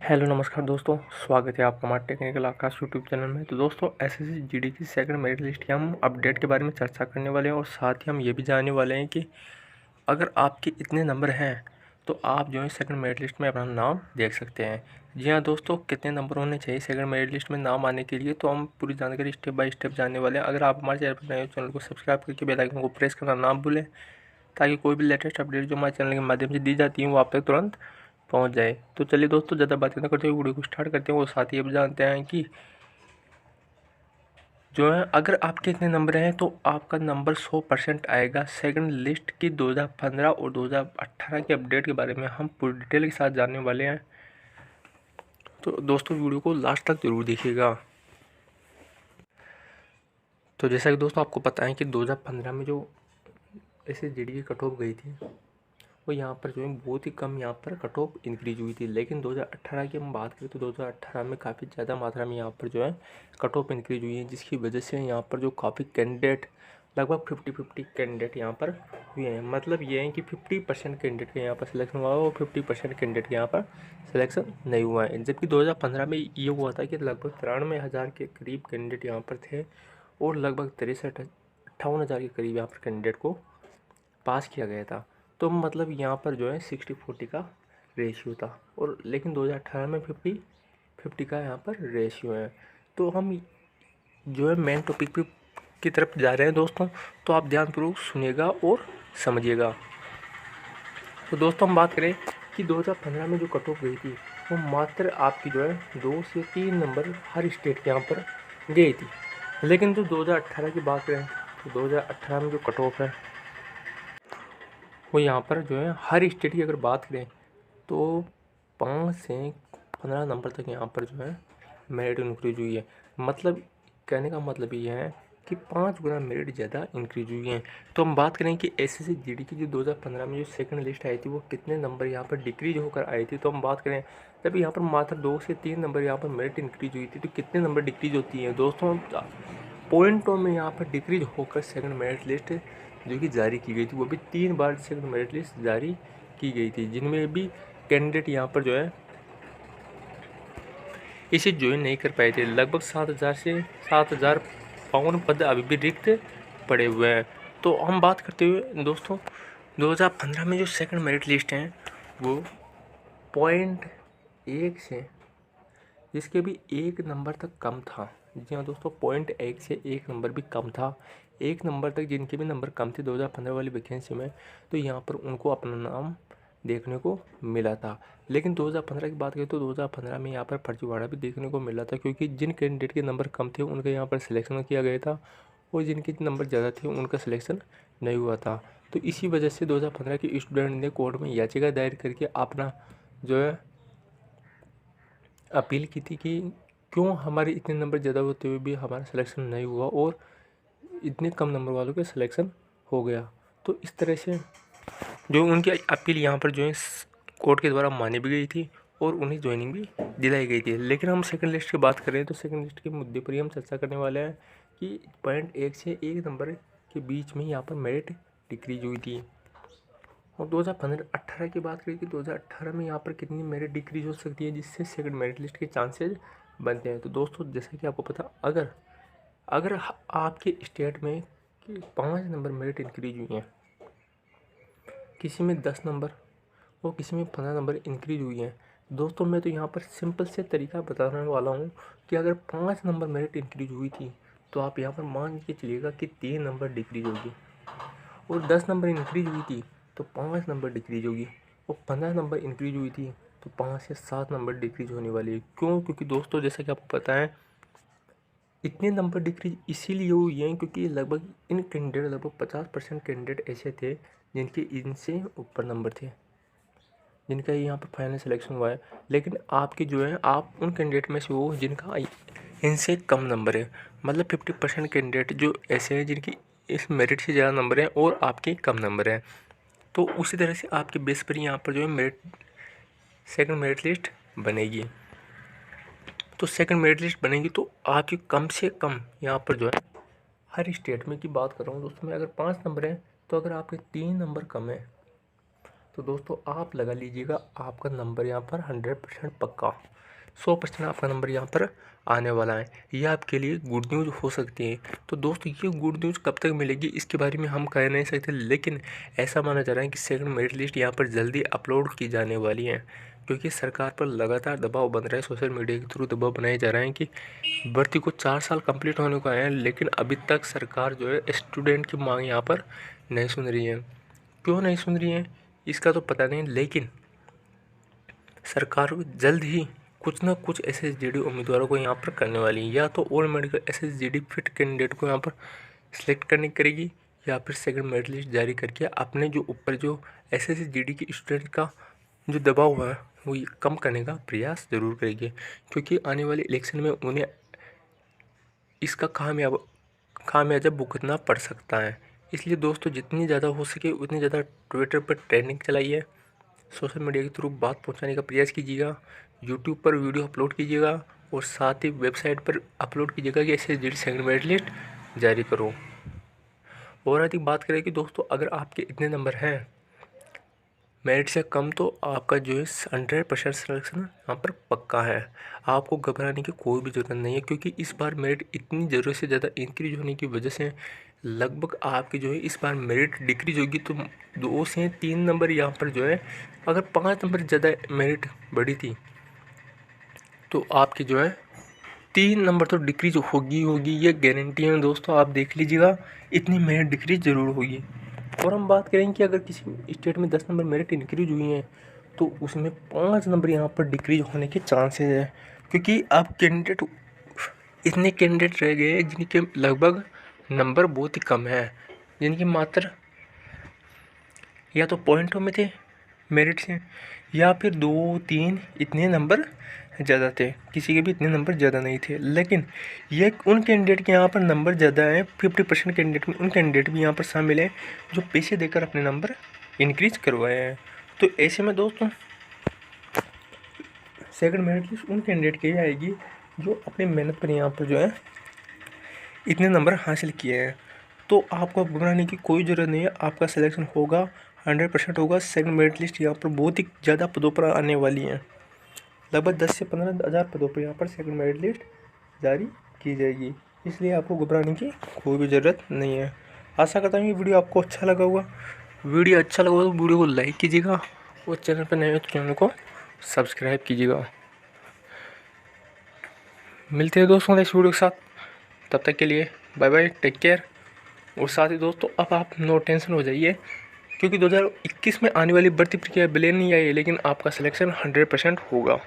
Hello नमस्कार दोस्तों, स्वागत है आपका हमारे टेक्निकल आकाश यूट्यूब चैनल में। तो दोस्तों एसएससी जीडी की सेकंड मेरिट लिस्ट की हम अपडेट के बारे में चर्चा करने वाले हैं और साथ ही हम ये भी जानने वाले हैं कि अगर आपके इतने नंबर हैं तो आप जो है सेकंड मेरिट लिस्ट में अपना नाम देख सकते हैं। जी हाँ दोस्तों, कितने नंबर होने चाहिए सेकंड मेरिट लिस्ट में नाम आने के लिए, तो हम पूरी जानकारी स्टेप बाय स्टेप जानने वाले हैं। अगर आप हमारे चैनल पर नए हो, चैनल को सब्सक्राइब करके बेल आइकन को प्रेस करना ना भूलें, ताकि कोई भी लेटेस्ट अपडेट जो हमारे चैनल के माध्यम से दी जाती है वो आप तक तुरंत पहुंच जाए। तो चलिए दोस्तों, ज़्यादा बात ना करते हुए वीडियो को स्टार्ट करते हैं। और साथ ही अब जानते हैं कि जो है अगर आपके इतने नंबर हैं तो आपका नंबर 100% आएगा। सेकंड लिस्ट की 2015 और 2018 के अपडेट के बारे में हम पूरी डिटेल के साथ जानने वाले हैं। तो दोस्तों वीडियो को लास्ट तक जरूर देखिएगा। तो जैसा कि दोस्तों आपको पता है कि 2015 में जो ऐसे जीडी की कट ऑफ गई थी वो यहाँ पर जो है बहुत ही कम यहाँ पर कट ऑफ इंक्रीज हुई थी। लेकिन 2018 की हम बात करें तो 2018 में काफ़ी ज़्यादा मात्रा में यहाँ पर जो है कट ऑफ इंक्रीज हुई है, जिसकी वजह से यहाँ पर जो काफ़ी कैंडिडेट लगभग 50-50 कैंडिडेट यहाँ पर हुए हैं। मतलब ये है कि 50% कैंडिडेट का यहाँ पर सिलेक्शन हुआ है और 50% कैंडिडेट के यहाँ पर सिलेक्शन नहीं हुआ है। जबकि 2015 में ये हुआ था कि लगभग 93,000 के करीब कैंडिडेट यहाँ पर थे और लगभग 63-58,000 के करीब यहाँ पर कैंडिडेट को पास किया गया था। तो मतलब यहाँ पर जो है 60-40 का रेशियो था, और लेकिन 2018 में 50-50 का यहाँ पर रेशियो है। तो हम जो है मेन टॉपिक पे की तरफ जा रहे हैं दोस्तों, तो आप ध्यानपूर्वक सुनिएगा और समझिएगा। तो दोस्तों हम बात करें कि 2015 में जो कट ऑफ गई थी वो मात्र आपकी जो है 2 से 3 नंबर हर स्टेट के यहाँ पर गई थी। लेकिन जो 2018 की बात करें तो 2018 में जो कट ऑफ है वो यहाँ पर जो है हर स्टेट की अगर बात करें तो 5 से 15 नंबर तक यहाँ पर जो है मेरिट इंक्रीज हुई है। मतलब कहने का मतलब ये है कि 5 गुना मेरिट ज़्यादा इंक्रीज हुई है। तो हम बात करें कि एसएससी जीडी की जो 2015 में जो सेकंड लिस्ट आई थी वो कितने नंबर यहाँ पर डिक्रीज होकर आई थी, तो हम बात करें जब यहाँ पर मात्र 2 से 3 नंबर यहाँ पर मेरिट इंक्रीज हुई थी, तो कितने नंबर डिक्रीज होती है दोस्तों, पॉइंटों में यहाँ पर डिक्रीज होकर सेकंड मेरिट लिस्ट जो कि जारी की गई थी, वो भी 3 बार सेकंड मेरिट लिस्ट जारी की गई थी, जिनमें भी कैंडिडेट यहाँ पर जो है इसे ज्वाइन नहीं कर पाए थे। लगभग 7,000 से 7,052 पद अभी भी रिक्त पड़े हुए हैं। तो हम बात करते हुए दोस्तों 2015 में जो सेकंड मेरिट लिस्ट हैं वो पॉइंट 1 से जिसके भी 1 नंबर तक कम था। जी हाँ दोस्तों, पॉइंट 1 से 1 नंबर भी कम था। 1 नंबर तक जिनके भी नंबर कम थे 2015 वाली वैकेंसी में, तो यहाँ पर उनको अपना नाम देखने को मिला था। लेकिन 2015 की बात करें तो 2015 में यहाँ पर फर्जीवाड़ा भी देखने को मिला था, क्योंकि जिन कैंडिडेट के नंबर कम थे उनका यहाँ पर सिलेक्शन किया गया था और जिनके नंबर ज़्यादा थे उनका सिलेक्शन नहीं हुआ था। तो इसी वजह से 2015 के स्टूडेंट ने कोर्ट में याचिका दायर करके अपना जो है अपील की थी कि क्यों हमारे इतने नंबर ज़्यादा होते हुए भी हमारा सिलेक्शन नहीं हुआ और इतने कम नंबर वालों के सिलेक्शन हो गया। तो इस तरह से जो उनकी अपील यहाँ पर जो है कोर्ट के द्वारा मानी भी गई थी और उन्हें ज्वाइनिंग भी दिलाई गई थी। लेकिन हम सेकंड लिस्ट की बात करें तो सेकंड लिस्ट के मुद्दे पर ही हम चर्चा करने वाले हैं कि पॉइंट 1 से 1 नंबर के बीच में यहाँ पर मेरिट डिक्रीज हुई थी। और 2015-18 की बात करें कि 2018 में यहाँ पर कितनी मेरिट डिक्रीज हो सकती है जिससे सेकंड मेरिट लिस्ट के चांसेस बनते हैं। तो दोस्तों जैसा कि आपको पता, अगर आपके स्टेट में 5 नंबर मेरिट इंक्रीज हुई हैं, किसी में 10 नंबर और किसी में 15 नंबर इंक्रीज हुई हैं, दोस्तों मैं तो यहाँ पर सिंपल से तरीका बताने वाला हूँ कि अगर 5 नंबर मेरिट इंक्रीज हुई थी तो आप यहाँ पर मान के चलिएगा कि 3 नंबर डिक्रीज होगी, और 10 नंबर इंक्रीज हुई थी तो 5 नंबर डिक्रीज होगी, और 15 नंबर इंक्रीज हुई थी तो 5 से 7 नंबर डिक्रीज होने वाली है। क्यों? क्योंकि दोस्तों जैसा कि आपको पता है इतने नंबर डिक्रीज इसीलिए हुई हैं क्योंकि लगभग इन कैंडिडेट लगभग 50% कैंडिडेट ऐसे थे जिनके इनसे ऊपर नंबर थे, जिनका यहाँ पर फाइनल सिलेक्शन हुआ है। लेकिन आपके जो है आप उन कैंडिडेट में से हो जिनका इनसे कम नंबर है। मतलब 50% कैंडिडेट जो ऐसे हैं जिनकी इस मेरिट से ज़्यादा नंबर हैं और आपके कम नंबर हैं। तो उसी तरह से आपके बेस पर यहाँ पर जो है मेरिट सेकंड मेरिट लिस्ट बनेगी। तो सेकंड मेरिट लिस्ट बनेगी तो आपकी कम से कम यहाँ पर जो है हर स्टेट में की बात कर रहा हूँ दोस्तों मैं, अगर 5 नंबर हैं तो अगर आपके 3 नंबर कम है तो दोस्तों आप लगा लीजिएगा आपका नंबर यहाँ पर 100% पक्का, 100% आपका नंबर यहाँ पर आने वाला है। ये आपके लिए गुड न्यूज़ हो सकती है। तो दोस्तों ये गुड न्यूज़ कब तक मिलेगी इसके बारे में हम कह नहीं सकते, लेकिन ऐसा माना जा रहा है कि सेकंड मेरिट लिस्ट यहाँ पर जल्दी अपलोड की जाने वाली है, क्योंकि सरकार पर लगातार दबाव बन रहा है, सोशल मीडिया के थ्रू दबाव बनाए जा रहे हैं कि भर्ती को 4 साल कंप्लीट होने को आए हैं, लेकिन अभी तक सरकार जो है स्टूडेंट की मांग यहाँ पर नहीं सुन रही है। क्यों नहीं सुन रही है इसका तो पता नहीं, लेकिन सरकार जल्द ही कुछ ना कुछ SSGD उम्मीदवारों को यहाँ पर करने वाली है। या तो all medical SSGD fit candidate को यहाँ पर सिलेक्ट करने करेगी, या फिर सेकंड मेरिट लिस्ट जारी करके अपने जो ऊपर जो SSGD के स्टूडेंट का जो दबाव है वो कम करने का प्रयास ज़रूर करेगी, क्योंकि आने वाले इलेक्शन में उन्हें इसका खामियाजा भुगतना पड़ सकता है। इसलिए दोस्तों जितनी ज़्यादा हो सके उतनी ज़्यादा ट्विटर पर ट्रेंडिंग चलाइए, सोशल मीडिया के थ्रू बात पहुंचाने का प्रयास कीजिएगा, यूट्यूब पर वीडियो अपलोड कीजिएगा और साथ ही वेबसाइट पर अपलोड कीजिएगा कि SSGD सेकंड मेरिट लिस्ट जारी करो। और अधिक बात करें कि दोस्तों अगर आपके इतने नंबर हैं मेरिट से कम, तो आपका जो है 100% सिलेक्शन यहाँ पर पक्का है। आपको घबराने की कोई भी ज़रूरत नहीं है, क्योंकि इस बार मेरिट इतनी ज़रूरत से ज़्यादा इंक्रीज होने की वजह से लगभग आपकी जो है इस बार मेरिट डिक्रीज होगी। तो 2 से 3 नंबर यहाँ पर जो है, अगर 5 नंबर ज़्यादा मेरिट बढ़ी थी तो आपकी जो है 3 नंबर तो डिक्रीज होगी, ये गारंटी है दोस्तों। आप देख लीजिएगा इतनी मेरिट डिक्रीज ज़रूर होगी। और हम बात करें कि अगर किसी स्टेट में 10 नंबर मेरिट इंक्रीज हुई हैं तो उसमें 5 नंबर यहाँ पर डिक्रीज होने के चांसेस हैं, क्योंकि अब इतने कैंडिडेट रह गए जिनके लगभग नंबर बहुत ही कम है, जिनकी मात्र या तो पॉइंटों में थे मेरिट से, या फिर 2-3 इतने नंबर ज़्यादा थे, किसी के भी इतने नंबर ज़्यादा नहीं थे। लेकिन ये उन कैंडिडेट के यहाँ पर नंबर ज़्यादा हैं, 50% कैंडिडेट में उन कैंडिडेट भी यहाँ पर शामिल हैं जो पैसे देकर अपने नंबर इंक्रीज करवाए हैं। तो ऐसे में दोस्तों सेकंड मेरिट लिस्ट उन कैंडिडेट की आएगी जो अपनी मेहनत पर यहाँ पर जो है इतने नंबर हासिल किए हैं। तो आपको घबराने की कोई ज़रूरत नहीं है, आपका सिलेक्शन होगा, 100% होगा। सेकंड मेरिट लिस्ट यहाँ पर बहुत ही ज़्यादा पदों पर आने वाली हैं, लगभग 10 से 15 हज़ार पदों पर यहाँ पर सेकंड मेरिट लिस्ट जारी की जाएगी। इसलिए आपको घबराने की कोई भी ज़रूरत नहीं है। आशा करता हूँ ये वीडियो आपको अच्छा लगा होगा। वीडियो अच्छा लगा तो वीडियो को लाइक कीजिएगा और चैनल पर नए हो तो चैनल को सब्सक्राइब कीजिएगा। मिलते हैं दोस्तों नेक्स्ट वीडियो के साथ, तब तक के लिए बाय बाय, टेक केयर। और साथ ही दोस्तों अब आप नो टेंशन हो जाइए, क्योंकि 2021 में आने वाली भर्ती प्रक्रिया भले नहीं आई है, लेकिन आपका सिलेक्शन 100% होगा।